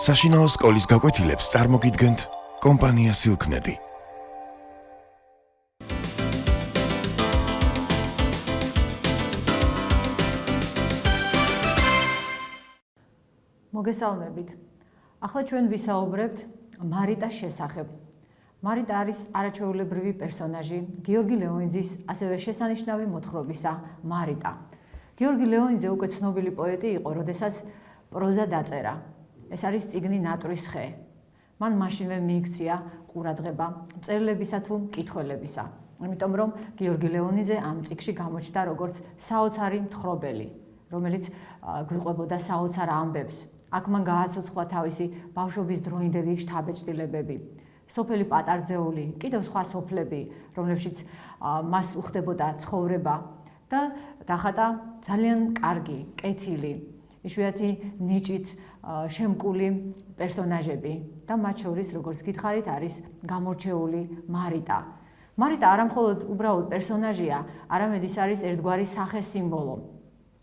საშინაო სკოლის გაკვეთილებს წარმოგიდგენთ კომპანია სილქნეტი. მოგესალმებით. ახლა ჩვენ ვისაუბრებთ მარიტას შესახებ. მარიტა არის არაჩვეულებრივი პერსონაჟი გიორგი ლეონიძის ასევე შესანიშნავი მოთხრობისა მარიტა. გიორგი ლეონიძე უკვე ცნობილი პოეტი იყო, როდესაც პროზა დაწერა. ეს არის წიგნი ნატვრის ხე. მან მაშინვე მიიქცია ყურადღება მწერლებისა თუ მკითხველებისა. იმიტომ რომ გიორგი ლეონიძე ამ წიგნში გამოჩნდა როგორც საოცარი მთხრობელი, რომელიც გვიყვებოდა საოცარ ამბებს. აქ მან გააცოცხლა თავისი ბავშვობის დროინდელი შთაბეჭდილებები, სოფელი პატარძეული, კიდევ სხვა სოფლები, რომლებშიც მას უხდებოდა ცხოვრება და დახატა ძალიან კარგი, კეთილი, იშვიათი ნიჭით შემკული პერსონაჟები და მათ შორის, როგორც გითხარით, არის გამორჩეული მარიტა. მარიტა არა მხოლოდ უბრალოდ პერსონაჟია, არამედ ის არის ერთგვარი სახე-სიმბოლო.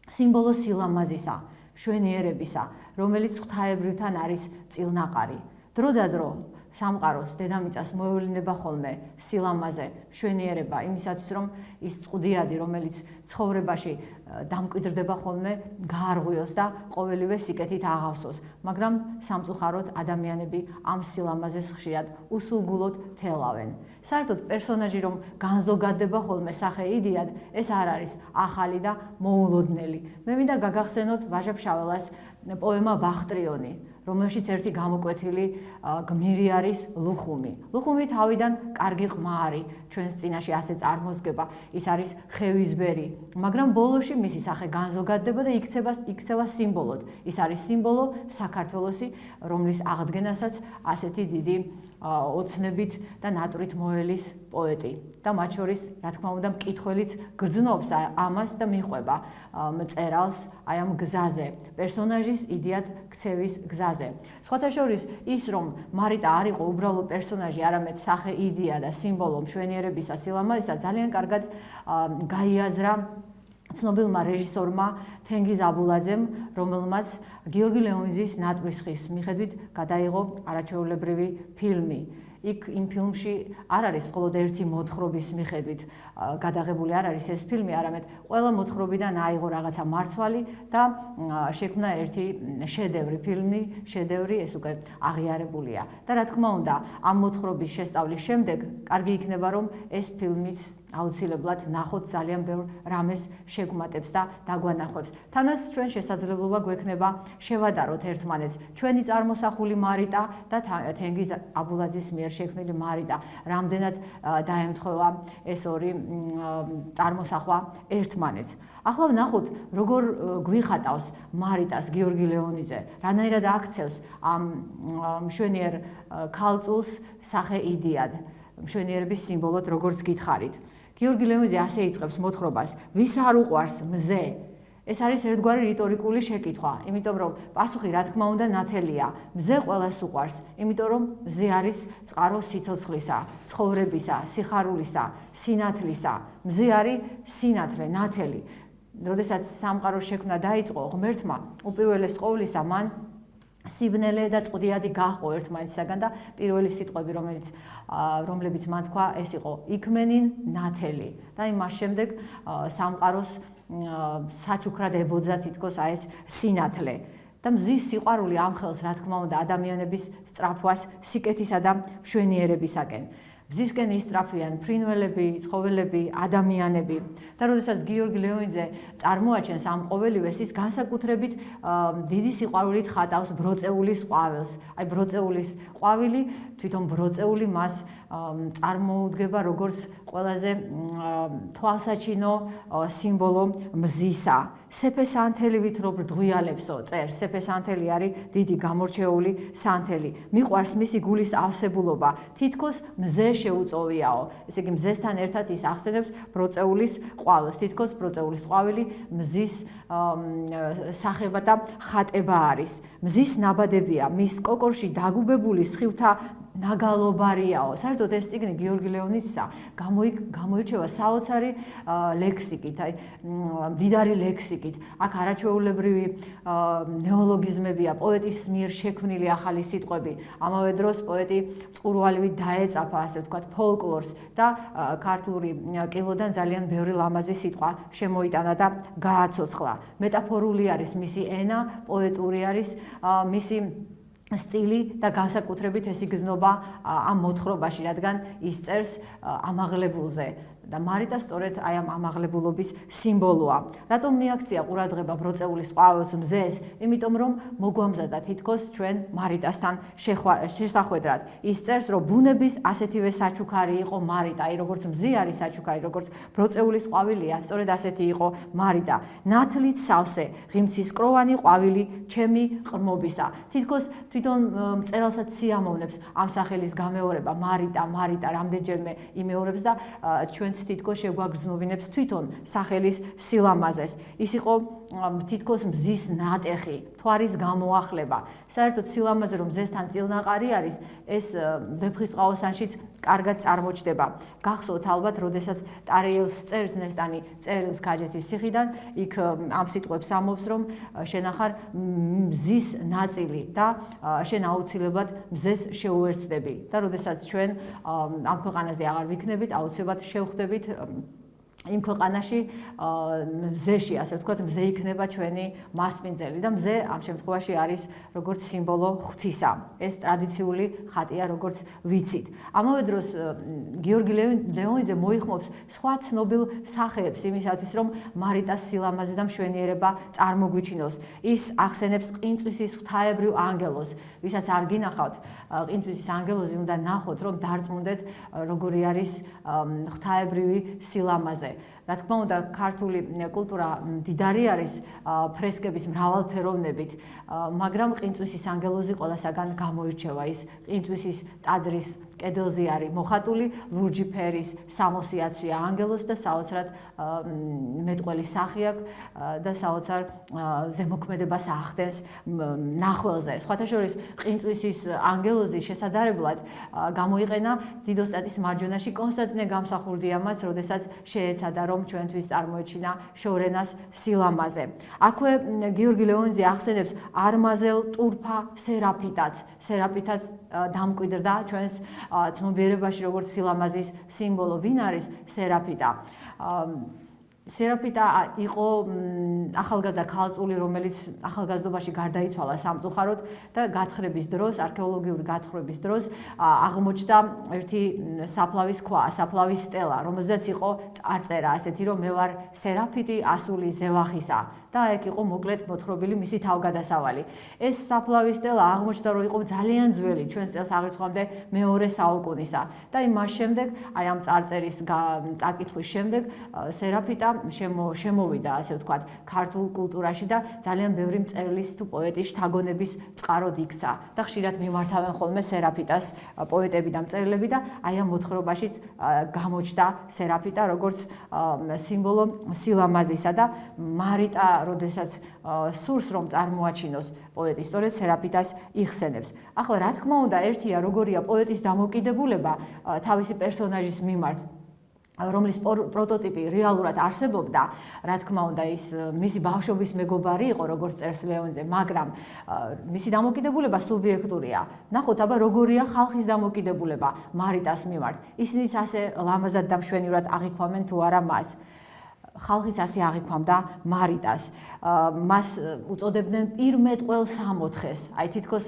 სიმბოლო სილამაზისა, მშვენიერებისა, რომელიც ღვთაებრივთან არის წილნაყარი. დრო და დრო სამყაროს დედამიწას მოევლინება ხოლმე სილამაზე, მშვენიერება იმისათვის, რომ ის წყუდიადი, რომელიც ცხოვრებაში დამკვიდრდება ხოლმე, გაარღვიოს და ყოველივე სიკეთით აღავსოს. მაგრამ სამწუხაროდ ადამიანები ამ სილამაზეს ხშირად უსულგულოდ თელავენ. საერთოდ პერსონაჟი რომ განზოგადდება ხოლმე სახე იდიად, ეს არ არის ახალი და მოულოდნელი. მე მინდა გაგახსენოთ ვაჟა ფშაველას პოემა ბახტრიონი, რომელშიც ერთი გამოკვეთილი გმირი არის ლუხუმი. ლუხუმი თავიდან კარგი ყმარი, ჩვენს წინაშე ასე წარმოსგება, ის არის ხევისბერი, მაგრამ ბოლოში მისი სახე განზოგადდება და იქცევა სიმბოლოდ. ის არის სიმბოლო საქართველოსი, რომლის აღდგენასაც ასეთი დიდი ოცნებით და ნატვრით მოელის პოეტი. და მათ შორის, რა თქმა უნდა, მკითხველიც გრძნობს ამას და მიყვება მწერალს აი ამ გზაზე, პერსონაჟის იდეად ქცევის გზაზე. სხვათა შორის, ის რომ მარიტა არ იყო უბრალოდ პერსონაჟი, არამედ სახე იდეა და სიმბოლო მშვენიერებისა, სილამაზისა, ძალიან კარგად გაიაზრა ცნობილმა რეჟისორმა თენგიზ აბულაძემ, რომელმაც გიორგი ლეონიძის ნატვრის ხის მიხედვით გადაიღო არაჩვეულებრივი ფილმი. იქ იმ ფილმში არ არის მხოლოდ ერთი მოთხრობის მიხედვით გადაღებული არ არის ეს ფილმი, არამედ ყველა მოთხრობიდან აიღო რაღაცა მარცვალი და შექმნა ერთი შედევრი, ფილმი შედევრი, ეს უკვე აღიარებულია. და რა თქმა უნდა, ამ მოთხრობის შესწავლის შემდეგ კარგი იქნება, რომ ეს ფილმიც აუცილებლად ნახოთ, ძალიან ბევრ რამეს შეგვმატებს და დაგვანახებს. თანაც ჩვენ შესაძლებლობა გვექნება შევადაროთ ერთმანეთს ჩვენი წარმოსახული მარიტა და თენგიზ აბულაძის მიერ შექმნილი მარიტა. რამდენად დაემთხვევა ეს ორი წარმოსახვა ერთმანეთს. ახლა ვნახოთ, როგორ გვიხატავს მარიტას გიორგი ლეონიძე, რანაირად აქცევს ამ მშვენიერ ქალწულს სახე იდეად, მშვენიერების სიმბოლოდ, როგორც გითხარით. გიორგი ლეონიძე ასე იწყებს მოთხრობას: ვის არ უყვარს მზე? ეს არის ერთგვარი რიტორიკული შეკითხვა, იმიტომ რომ პასუხი რა თქმა უნდა ნათელია. მზე ყველას უყვარს, იმიტომ რომ მზე არის წყარო სიცოცხლისა, ცხოვრებისა, სიხარულისა, სინათლისა. მზე არის სინათლე, ნათელი. როდესაც სამყაროს შექმნა დაიწყო ღმერთმა, უპირველეს ყოვლისა მან სიბნელე და წყუდიადი გაჰყო ერთმანეთისაგან და პირველი სიტყვები, რომლებიც მან თქვა, ეს იყო იქმენინ ნათელი. და იმას შემდეგ სამყაროს საჩუქრად ებოძა თითქოს აი ეს სინათლე. და მზის სიყვარული ამხელს, რა თქმა უნდა, ადამიანების სწრაფვას სიკეთისა და მშვენიერებისაკენ. მზისკენ ისწრაფვიან ფრინველები, ცხოველები, ადამიანები. და როდესაც გიორგი ლეონიძე წარმოაჩენს ამ ყოველივეს, ის განსაკუთრებით დიდი სიყვარულით ხატავს ბროწეულის ყვავილს. აი ბროწეულის ყვავილი, თვითონ ბროწეული მას წარმოუდგება როგორც ყველაზე თვალსაჩინო სიმბოლო მზისა. სეფე-სანთელი ვითრობ რდღუიალებსო, წერს. სეფე-სანთელი არის დიდი გამორჩეული სანთელი. მიყვარს მისი გულის ავსებულობა, თითქოს მზე შეუწოვიაო. ესე იგი, მზესთან ერთად ის ახსენებს ბროწეულის ყვავილს. თითქოს ბროწეულის ყვავილი მზის სახება და ხატება არის. მზის ნაბადებია, მის კოკორში დაგუბებული სხივთა ნაგალობარიაო. საერთოდ ეს წიგნი გიორგი ლეონიდისა გამოირჩევა საოცარი ლექსიკით, აი მდიდარი ლექსიკით. აქ არაჩვეულებრივი ნეოლოგიზმებია, პოეტის მიერ შექმნილი ახალი სიტყვები. ამავე დროს პოეტი წყურვალივით დაეწაფა, ასე ვთქვათ, ფოლკლორს და ქართული კილოდან ძალიან ბევრი ლამაზი სიტყვა შემოიტანა და გააცოცხლა. მეტაფორული არის მისი ენა, პოეტური არის მისი სტილი და განსაკუთრებით ეს იგრძნობა ამ მოთხრობაში, რადგან ის წერს ამაღლებულზე და მარიტა სწორედ აი ამ ამაღლებულობის სიმბოლოა. რატომ მიაქცია ყურადღება ბროწეულის ყვავილს მზეს? იმიტომ რომ მოგვამზადა თითქოს ჩვენ მარიტასთან შესახვედრად. ის წერს, რომ ბუნების ასეთივე საჩუქარი იყო მარიტა, აი როგორც მზე არის საჩუქარი, როგორც ბროწეულის ყვავილია, სწორედ ასეთი იყო მარიტა. ნათლით სავსე, ღიმცისკროვანი ყვავილი ჩემი ყრმობისა. თითქოს თვითონ მწერალსაც სიამოვნებს ამ სახელის გამეორება მარიტა რამდენჯერმე იმეორებს და ჩვენც თითქოს შეგვაგრძნობინებს თვითონ სახელის სილამაზეს. ის იყო თითქოს მზის ნატეხი, მთვარის გამოახლება. საერთოდ სილამაზე რომ მზესთან წილნაყარი არის, ეს ვეფხისტყაოსანშიც კარგად წარმოჩდება. გახსოვთ ალბათ, როდესაც ტარიელს წერს ნესტანი წერილს ქაჯეთის ციხიდან, იქ ამ სიტყვებს ამობს, რომ შენ ახარ მზის ნაწილი და შენ აუცილებლად მზეს შეუერთდები და როდესაც ჩვენ ამ ქვეყანაზე აღარ ვიქნებით, აუცილებლად შევხვდებით იმ ქვეყანაში მზეში, ასე ვთქვათ, მზე იქნება ჩვენი მასპინძელი და მზე ამ შემთხვევაში არის როგორც სიმბოლო ღვთისა. ეს ტრადიციული ხატია, როგორც ვიცით. ამავე დროს გიორგი ლეონიძე მოიხმობს სხვა ცნობილ სახეებს იმისათვის, რომ მარიტას სილამაზე და მშვენიერება წარმოგვიჩინოს. ის ახსენებს ყინწვისის ღვთაებრივ ანგელოზს, ვისაც არ გინახავთ ყინწვისის ანგელოზი, უნდა ნახოთ, რომ დარწმუნდეთ, როგორი არის ღვთაებრივი სილამაზე. რა თქმა უნდა, ქართული კულტურა მდიდარი არის ფრესკების მრავალფეროვნებით, მაგრამ ყინწვისის ანგელოზი ყველასაგან გამოირჩევა. ის ყინწვისის ტაძრის კედელზე არის მოხატული ლურჯი ფერის სამოსიაცვია ანგელოზს და საოცრად მეტყველი სახი აქვს და საოცარ ზემოქმედებას ახდენს ნახველზე. სხვათა შორის ყინწვისის ანგელოზი შესადარებლად გამოიყენა დიდოსტატის მარჯვენაში კონსტანტინე გამსახურდიამაც, როდესაც შეეცადა, რომ ჩვენთვის წარმოეჩინა შორენას სილამაზე. აქვე გიორგი ლეონიძე ახსენებს არმაზელ ტურფა სერაფიტაც დამკვიდრდა ჩვენს ცნობიერებაში როგორც სილამაზის სიმბოლო. ვინ არის სერაფიტა? სერაფიტა იყო ახალგაზრდა ქალწული, რომელიც ახალგაზრდობაში გარდაიცვალა სამწუხაროდ და გათხრების დროს, არქეოლოგიური გათხრების დროს აღმოჩნდა ერთი საფლავის ქვა, საფლავის სტელა, რომელზეც იყო წარწერა ასეთი, რომ მე ვარ სერაფიტი ასული ზევახისა. და ეგ იყო მოკლედ მოთხრობილი მისი თავგადასავალი. ეს საფლავის სტელა აღმოჩნდა, რომ იყო ძალიან ძველი, ჩვენს წელს აღრიცხვამდე მეორე საუკუნისა. და იმას შემდეგ, აი ამ წარწერის წაკითხვის შემდეგ, სერაფიტა შემოვიდა, ასე ვთქვათ, ქართულ კულტურაში და ძალიან ბევრი მწერლის თუ პოეტის შთაგონების წყაროდ იქცა. და ხშირად მიმართავენ ხოლმე სერაფიტას პოეტები და მწერლები და აი ამ მოთხრობაშიც გამოჩნდა სერაფიტა როგორც სიმბოლო სილამაზისა და მარიტა როდესაც სურს რომ წარმოაჩინოს პოეტი, სწორედ სერაფიტას იხსენებს. ახლა რა თქმა უნდა, ერთია როგორია პოეტის დამოკიდებულება თავისი პერსონაჟის მიმართ, რომლის პროტოტიპი რეალურად არსებობდა, რა თქმა უნდა, ის მისი ბავშვობის მეგობარი იყო, როგორც წერს ლეონიძე, მაგრამ მისი დამოკიდებულება სუბიექტურია. ნახოთ, აბა როგორია ხალხის დამოკიდებულება მარიტას მიმართ. ისინიც ასე ლამაზად და მშვენივრად აღიქვამენ თუ არა მას. ხალხიც ასე აღიქვამდა მარიტას. მას უწოდებდნენ პირმეტყველს სამოთხეს. აი თითქოს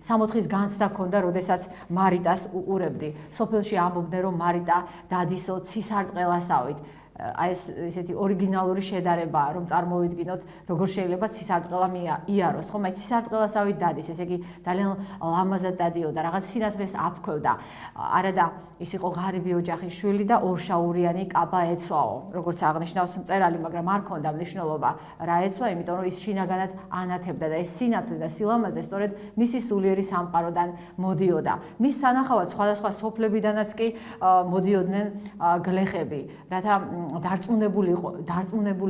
სამოთხის განცდა ჰქონდა, როდესაც მარიტას უყურებდი. სოფელში ამბობდნენ, რომ მარიტა დადისო ცისარტყელასავით. აი ეს ესეთი ორიგინალური შედარებაა, რომ წარმოვიდგინოთ, როგორ შეიძლება ცისარტყელა იაროს. ხომ აი ცისარტყელასავით დადის, ესე იგი ძალიან ლამაზად დადიოდა, რაღაც სინათლეს აფქვევდა. არადა ის იყო ღარიბი ოჯახის შვილი და ორშაურიანი კაბა ეცვაო, როგორც აღნიშნავს მწერალი, მაგრამ არ ჰქონდა მნიშვნელობა რა ეცვა, იმიტომ რომ ის შინაგანად ანათებდა და ეს სინათლე და სილამაზე სწორედ მისი სულიერი სამყაროდან მოდიოდა. მის სანახავად სხვადასხვა სოფლებიდანაც კი მოდიოდნენ გლეხები, რათა დარწმუნებული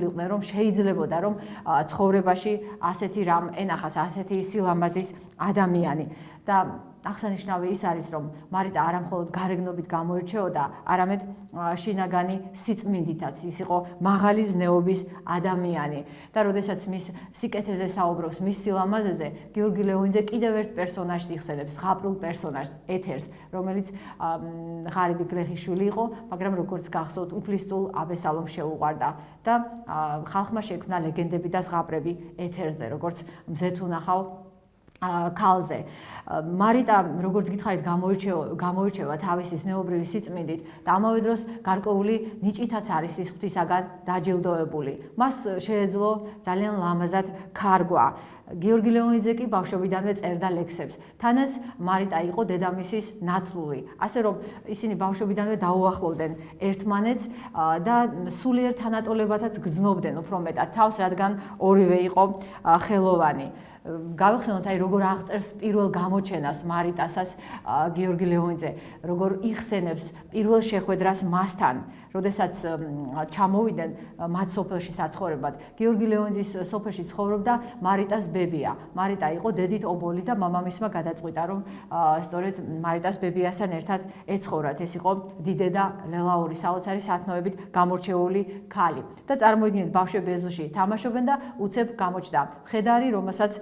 იყვნენ, რომ შეიძლებოდა, რომ ცხოვრებაში ასეთი რამ ენახას, ასეთი სილამაზის ადამიანი. და აღსანიშნავი ის არის, რომ მარიტა არა მხოლოდ გარეგნობით გამოირჩეოდა, არამედ შინაგანი სიწმინდითაც. ის იყო მაღალი ზნეობის ადამიანი და როდესაც მის სიკეთეზე საუბრობს, მის სილამაზეზე, გიორგი ლეონიძე კიდევ ერთ პერსონაჟს იხსენებს, ზღაპრულ პერსონაჟს, ეთერს, რომელიც ღარიბი გლეხიშვილი იყო, მაგრამ როგორც გახსოვთ, უფლისწულ აბესალომს შეუყვარდა და ხალხმა შექმნა ლეგენდები და ზღაპრები ეთერზე, როგორც მზეთ უნახავ ქალზე. მარიტა, როგორც გითხარით, გამოირჩევა თავისი ზნეობრივი სიწმინდით და ამავე დროს გარკვეული ნიჭითაც არის ის ღვთისაგან დაჯილდოებული. მას შეეძლო ძალიან ლამაზად ქარგვა. გიორგი ლეონიძე კი ბავშვობიდანვე წერდა ლექსებს. თანაც მარიტა იყო დედამისის ნათლული. ასე რომ ისინი ბავშვობიდანვე დაუახლოვდნენ ერთმანეთს და სულიერ თანატოლებათაც გრძნობდნენ უფრო მეტად თავს, რადგან ორივე იყო ხელოვანი. გავიხსენოთ, როგორ აღწერს პირველ გამოჩენას მარიტასაც გიორგი ლეონიძე, როგორ იხსენებს პირველ შეხვედრას მასთან, როდესაც ჩამოვიდნენ მათ სოფელში საცხოვრებად. გიორგი ლეონიძის სოფელში ცხოვრობდა მარიტას ბებია. მარიტა იყო დედით ობოლი და მამამისმა გადაწყვიტა, რომ სწორედ მარიტას ბებიასთან ერთად ეცხოვრათ. ეს იყო დიდედა ლელაური, საოცარი სათნოებით გამორჩეული ქალი. და წარმოიდგინეთ, ბავშვები ეზოში თამაშობენ და უცებ გამოჩნდა მხედარი, რომელსაც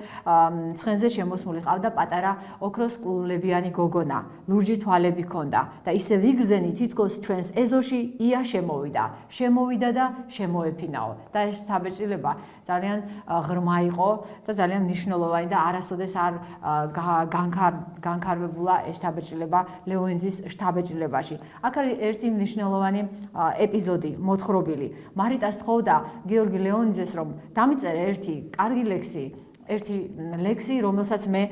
ცხენზე შემოსმული ყავდა პატარა ოქროს კულულებიანი გოგონა, ლურჯი თვალები ჰქონდა და ისე ვიგრძენი თითქოს ჩვენს ეზოში შემოვიდა და შემოეფინაო. და ეს შთაბეჭდილება ძალიან ღრმა იყო და ძალიან მნიშვნელოვანი და არასოდეს არ განქარვებულა ეს შთაბეჭდილება ლეონიძის შთაბეჭდილებაში. აქ არის ერთი მნიშვნელოვანი ეპიზოდი მოთხრობილი. მარიტა სთხოვდა გიორგი ლეონიძეს, რომ დამიწერე ერთი ლექსი, რომელსაც მე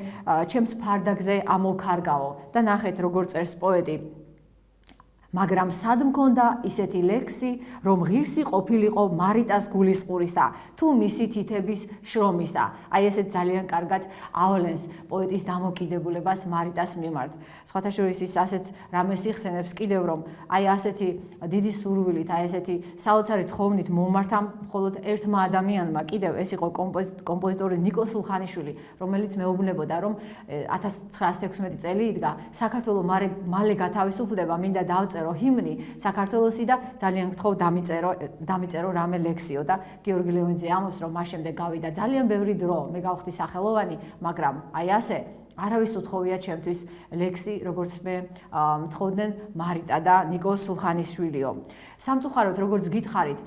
ჩემს ფარდაგზე ამოვქარგავო და ნახეთ როგორ წერს პოეტი. მაგრამ სად მქონდა ისეთი ლექსი, რომ ღირსი ყოფილიყო მარიტას გულისყურისა, თუ მისი თითების შრომისა. აი ესეთ ძალიან კარგად ავლენს პოეტის დამოკიდებულებას მარიტას მიმართ. სხვათა შორის ის ასეთ რამეს იხსენებს კიდევ, რომ აი ასეთი დიდი სურვილით, აი ესეთი საოცარი თხოვნით მომართა მხოლოდ ერთმა ადამიანმა, კიდევ ეს იყო კომპოზიტორი ნიკო სულხანიშვილი, რომელიც მეუბნებოდა, რომ 1916 წელი იდგა, საქართველო მალე გათავისუფლდება, მინდა დავწერო ჰიმნი საქართველოსი და ძალიან გთხოვ დამიწერო რამე ლექსიო და გიორგი ლეონიძე ამბობს, რომ მას შემდეგ გავიდა ძალიან ბევრი დრო, მე გავხდი სახელოვანი, მაგრამ აი ასე არავის უთხოვია ჩემთვის ლექსი, როგორც მე მთხოვდნენ მარიტა და ნიკო სულხანიშვილიო. სამწუხაროდ, როგორც გითხარით,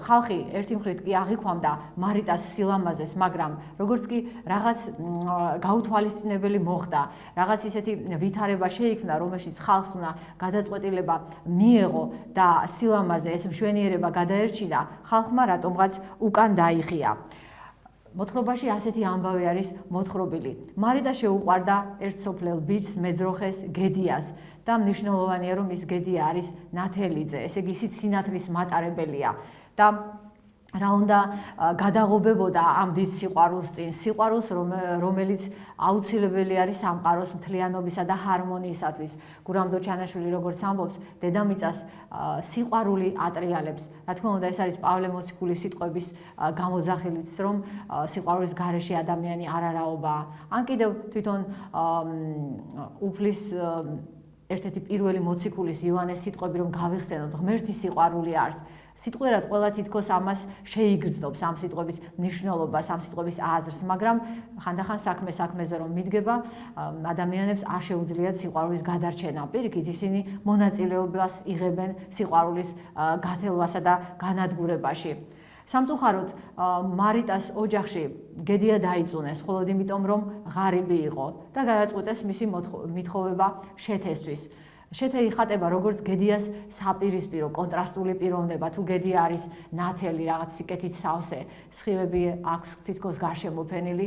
ხალხი ერთი მხრით კი აღიქვამდა მარიტას სილამაზეს, მაგრამ როგორც კი რაღაც გაუთვალისწინებელი მოხდა, რაღაც ისეთი ვითარება შეიქმნა, რომელშიც ხალხს უნდა გადაწყვეტილება მიეღო და სილამაზე ეს მშვენიერება გადაერჩინა, ხალხმა რატომღაც უკან დაიხია. მოთხრობაში ასეთი ამბავი არის მოთხრობილი. მარიტა შეუყვარდა ერთ სოფლელ ბიჭს, მეძროხეს გედიას და მნიშვნელოვანია, რომ ის გედია არის ნათელიძე, ესე იგი ისიც სინათლის მატარებელია და რა უნდა გადაღობებოდა ამ დიდ სიყვარულს წინ, სიყვარულს, რომელიც აუცილებელი არის სამყაროს მთლიანობისა და ჰარმონიისათვის. გურამ დოჩანაშვილი როგორც ამბობს, დედამიწას სიყვარული ატრიალებს. რა თქმა უნდა, ეს არის პავლე მოციქულის სიტყვების გამოძახილიც, რომ სიყვარულის გარეშე ადამიანი არარაობაა. ან კიდევ თვითონ უფლის ერთ-ერთი პირველი მოციქულის იოანეს სიტყვები, რომ გავიხსენოთ, ღმერთი სიყვარული არის. სიტყვერად ყველა თითქოს ამას შეიგრძნობს, ამ სიტყვების მნიშვნელობას, ამ სიტყვების აზრს, მაგრამ ხანდახან საქმეზე რომ მიდგება, ადამიანებს არ შეუძლიათ სიყვარულის გადარჩენა. პირიქით, ისინი მონაწილეობას იღებენ სიყვარულის გათელვასა და განადგურებაში. სამწუხაროდ, მარიტას ოჯახში გედია დაიწუნეს, მხოლოდ იმიტომ, რომ ღარიბი იყო და გადაწყვიტეს მისი მითხოვება შეთესთვის. შეთე იხატება როგორც გედიას საპირისპირო, კონტრასტული პიროვნება, თუ გედია არის ნათელი, რაღაც სიკეთით სავსე, სხივები აქვს თითქოს გარშემოფენილი,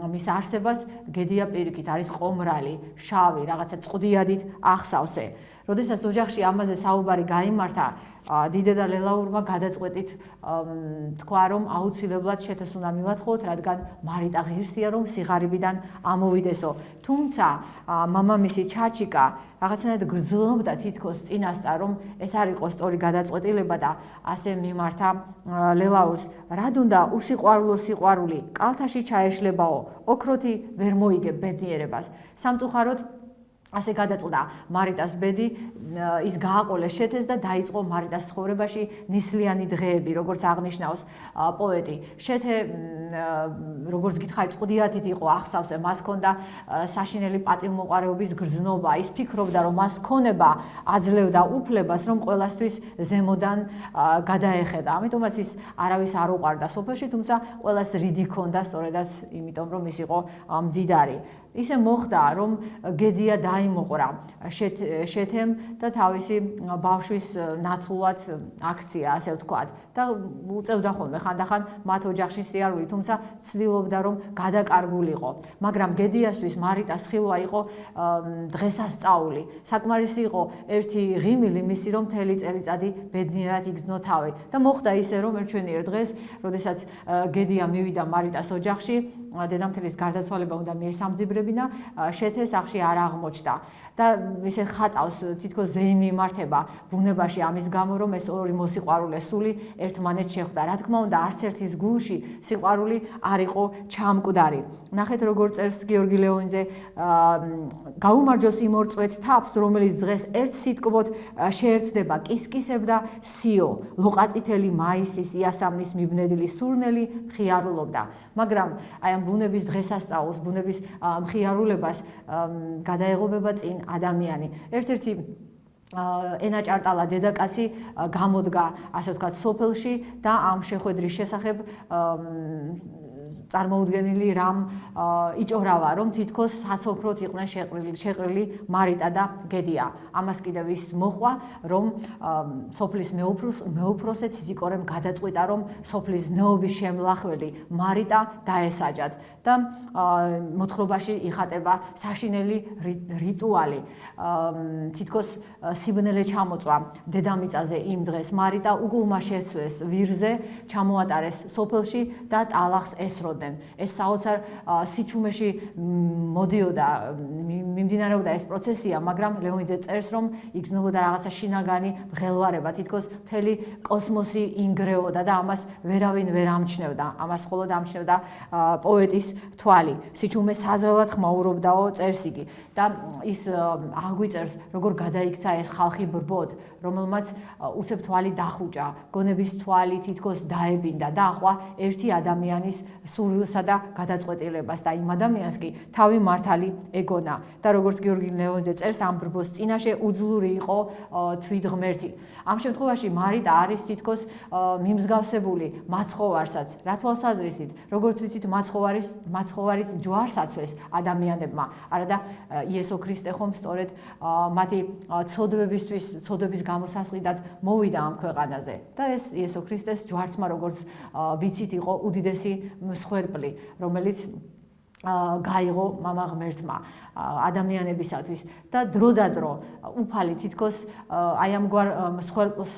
მის არსებას გედია პირიქით არის ყომრალი, შავი, რაღაცა წყდიადით ახსავსე. როდესაც ოჯახში ამაზე საუბარი გაიმართა, დიდედა ლელაურმა გადაწყვეტით თქვა, რომ აუცილებლად შეთეს უნდა მივათხოვოთ, რადგან მარიტა ღირსია, რომ სიღარიბიდან ამოვიდესო. თუმცა მამამისი ჩაჩიკა რაღაცნაირად გრძნობდა თითქოს წინასწარ, რომ ეს არ იყო სწორი გადაწყვეტილება და ასე მიმართა ლელაურს. რად უნდა უსიყვარულო სიყვარული კალთაში ჩაეშლებაო, ოქროთი ვერ მოიგებ ბედნიერებას. სამწუხაროდ ასე გადაწყდა მარიტას ბედი, ის გააყოლეს შეთეს და დაიწყო მარიტას ცხოვრებაში ნისლიანი დღეები, როგორც აღნიშნავს პოეტი. შეთე, როგორც გითხარით, წყვდიათით იყო ახსავსე, მას ჰქონდა საშინელი პატივმოყვარეობის გრძნობა. ის ფიქრობდა, რომ მას ქონება აძლევდა უფლებას, რომ ყველასთვის ზემოდან გადაეხედა. ამიტომაც ის არავის არ უყვარდა სოფელში, თუმცა ყველას რიდი ჰქონდა, სწორედაც იმიტომ, რომ ის იყო მდიდარი. ისე მოხდა, რომ გედია დაიმოყრა შეთემ და თავისი ბავშვის ნათლულად აქცია, ასე ვთქვათ, და უწევდა ხოლმე ხანდახან მათ ოჯახში სიარული, თუმცა ცდილობდა, რომ გადაკარგულიყო. მაგრამ გედიასთვის მარიტას ხილვა იყო დღესასწაული. საკმარისი იყო ერთი ღიმილი მისი, რომ მთელი წელიწადი ბედნიერად იგრძნო თავი. და მოხდა ისე, რომ ერთვენიერ დღეს, როდესაც გედია მივიდა მარიტას ოჯახში, დედამთილის გარდაცვალება უნდა მიესამძიბრებინა, შეთე სახლში არ აღმოჩნდა და ისე ხატავს თითქოს ზეიმიმართება ბუნებაში ამის გამო, რომ ეს ორი მოსიყვარულე სული ერთმანეთს შეხვდა. რა თქმა უნდა, არც ერთის გულში სიყვარული არ იყო ჩამკვდარი. ნახეთ, როგორ წერს გიორგი ლეონიძე, გაუმარჯოს იმ ორ წვეთ თაფს, რომელიც დღეს ერთ სიტყვოდ შეერთდება კისკისებ და სიო, ლოყაწითელი მაისის იასამნის მიბნედილი სურნელი მხიარულობდა. მაგრამ აი ამ ბუნების დღესასწაულს, ბუნების მხიარულებას გადაეღობება წინ ადამიანი. ერთ-ერთი ენაჭარტალა დედაკაცი გამოდგა, ასე ვთქვათ, სოფელში და ამ შეხვედრის შესახებ წარმოუდგენელი რამ იჭორავა, რომ თითქოს საცოფროდ იყვნენ შეყრილი მარიტა და გედია. ამას კიდევ ის მოხვა, რომ სოფლის მეუფროსე ციციკორემ გადაწყვიტა, რომ სოფლის ზნეობის შემლახველი მარიტა დაესაჯათ და მოთხრობაში იხატება საშინელი რიტუალი. თითქოს სიბნელე ჩამოწვა დედამიწაზე იმ დღეს. მარიტა უგულმა შეცვეს ვირზე, ჩამოატარეს სოფელში და ტალახს ესროდნენ. ეს საოცარ სიჩუმეში მოდიოდა, მიმდინარეობდა ეს პროცესია, მაგრამ ლეონიძე წერს, რომ იგრძნობოდა რაღაცა შინაგანი მღელვარება, თითქოს მთელი კოსმოსი ინგრეოდა და ამას ვერავინ ვერ ამჩნევდა. ამას მხოლოდ ამჩნევდა პოეტის თვალი. სიჩუმე საზრელად ხმაურობდაო, წერს იგი. და ის აღვიწერს, როგორ გადაიქცა ეს ხალხი ბრბოდ, რომელმაც უცებ თვალი დახუჭა, გონების თვალი თითქოს დაებინდა და ახვა ერთი ადამიანის სურვილსა და გადაწყვეტილებას და იმ ადამიანს კი თავი მართალი ეგონა. და როგორც გიორგი ლეონიძე წერს, ამ ბრბოს წინაშე უძლური იყო თვითღმერთი. ამ შემთხვევაში მარიტა არის თითქოს მიმსგავსებული მაცხოვარსაც. რა თვალსაზრისით, როგორც ვიცით, მაცხოვარის ჯვარს აცვეს ადამიანებმა, არადა იესო ქრისტე ხომ სწორედ მათი ცოდვების გამოსასყიდად მოვიდა ამ ქვეყანაზე. და ეს იესო ქრისტეს ჯვარცმა, როგორც ვიცით, იყო უდიდესი მსხვერპლი, რომელიც გაიღო მამა ღმერთმა ადამიანებისათვის და დროდადრო უფალი თითქოს აი ამგვარ მსხვერპლს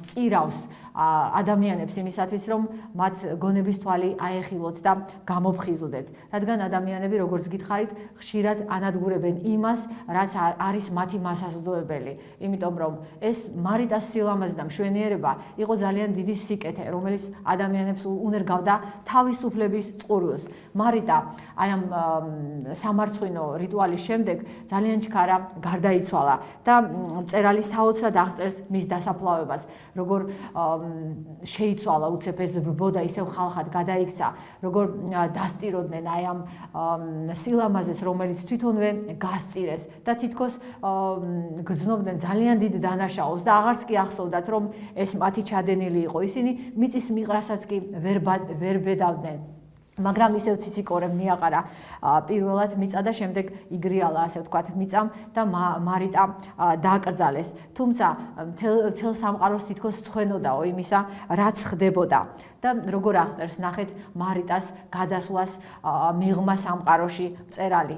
სწირავს ადამიანებს იმისათვის, რომ მათ გონების თვალი აეხილოთ და გამოფხიზლდეთ. რადგან ადამიანები, როგორც გითხარით, ხშირად ანადგურებენ იმას, რაც არის მათი მასაზრდოებელი. იმიტომ რომ ეს მარიტას სილამაზე და მშვენიერება იყო ძალიან დიდი სიკეთე, რომელიც ადამიანებს უნერგავდა თავისუფლების წყურვილს. მარიტა აი ამ სამარცხვინო რიტუალის შემდეგ ძალიან ჩქარა გარდაიცვალა და მწერალი საოცრად აღწერს მის დასაფლავებას, როგორ შეიცვალა უცებ ეს ბრბოდა, ისევ ხალხად გადაიქცა, როგორ დასტიროდნენ აი ამ სილამაზეს, რომელიც თვითონვე გასწირეს და თითქოს გრძნობდნენ ძალიან დიდ დანაშაულს და აღარც კი ახსოვდათ, რომ ეს მათი ჩადენილი იყო. ისინი მიწის მიყრასაც კი ვერ ბედავდნენ. მაგრამ ისევ ციციკორემ მიაყარა პირველად მიწა და შემდეგ იგრიალა, ასე ვთქვათ, მიწამ და მარიტა დააკრძალეს. თუმცა მთელ სამყაროს თითქოს ცხვენოდაო იმისა, რაც ხდებოდა. და როგორ აღწერს, ნახეთ, მარიტას გადასვლას მიღმა სამყაროში მწერალი.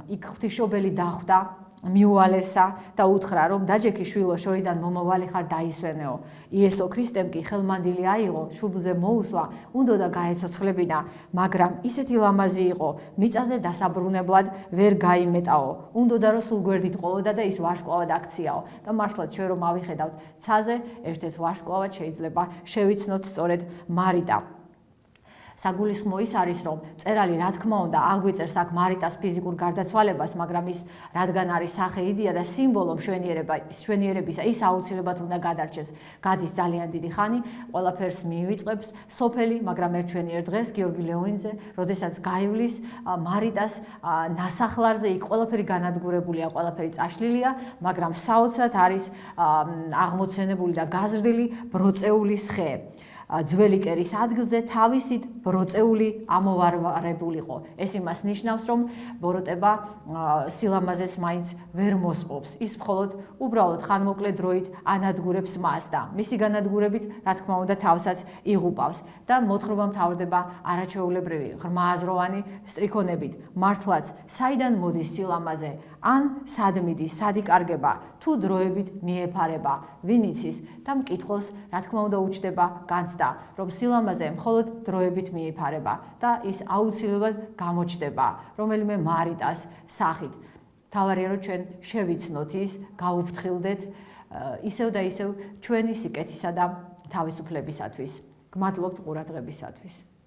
იქ ღვთისმშობელი დახვდა მიუალესა და უთხრა, რომ დაჯექი შვილო, შორიდან მომავალი ხარ დაისვენეო. იესო ქრისტემ კი ხელმანდილი აიღო, შუბლზე მოუსვა, უნდოდა გაეცოცხლებინა, მაგრამ ისეთი ლამაზი იყო, მიწაზე დასაბრუნებლად ვერ გაიმეტაო. უნდოდა რომ სულ გვერდით ყოლოდა და ის ვარსკვლავად აქციაო. და მართლაც ჩვენ რომ ავიხედავთ ცაზე, ერთ-ერთ ვარსკვლავად შეიძლება შევიცნოთ სწორედ მარიტა. საგულისხმო ის არის, რომ მწერალი რა თქმა უნდა აგვიწერს აქ მარიტას ფიზიკურ გარდაცვალებას, მაგრამ ის რადგან არის სახე იდეა და სიმბოლო მშვენიერებისა, ის აუცილებლად უნდა გადარჩეს. გადის ძალიან დიდი ხანი, ყველაფერს მიივიწყებს სოფელი, მაგრამ ერთ ჩვენიერ დღეს გიორგი ლეონიძე, როდესაც გაივლის მარიტას ნასახლარზე, იქ ყველაფერი განადგურებულია, ყველაფერი წაშლილია, მაგრამ საოცრად არის აღმოცენებული და გაზრდილი ბროწეულის ხე. ძველი კერის ადგილზე თავისით ბროწეული ამოვარვარებულიყო. ეს იმას ნიშნავს, რომ ბოროტება სილამაზეს მაინც ვერ მოსპობს. ის მხოლოდ უბრალოდ ხანმოკლე დროით ანადგურებს მას და მისი განადგურებით, რა თქმა უნდა, თავსაც იღუპავს და მოთხრობა მთავრდება არაჩვეულებრივი, ღრმააზროვანი სტრიქონებით. მართლაც, საიდან მოდის სილამაზე? ან სად მიდის, სად იკარგება, თუ დროებით მიეფარება, ვინ იცის და მკითხველს რა თქმა უნდა უჩნდება განცდა, რომ სილამაზე მხოლოდ დროებით მიეფარება და ის აუცილებლად გამოჩნდება რომელიმე მარიტას სახით. თავარია რომ ჩვენ შევიცნოთ ის, გავუფრთხილდეთ ისევ და ისევ ჩვენი სიკეთისა და თავისუფლებისათვის. გმადლობთ ყურადღებისათვის.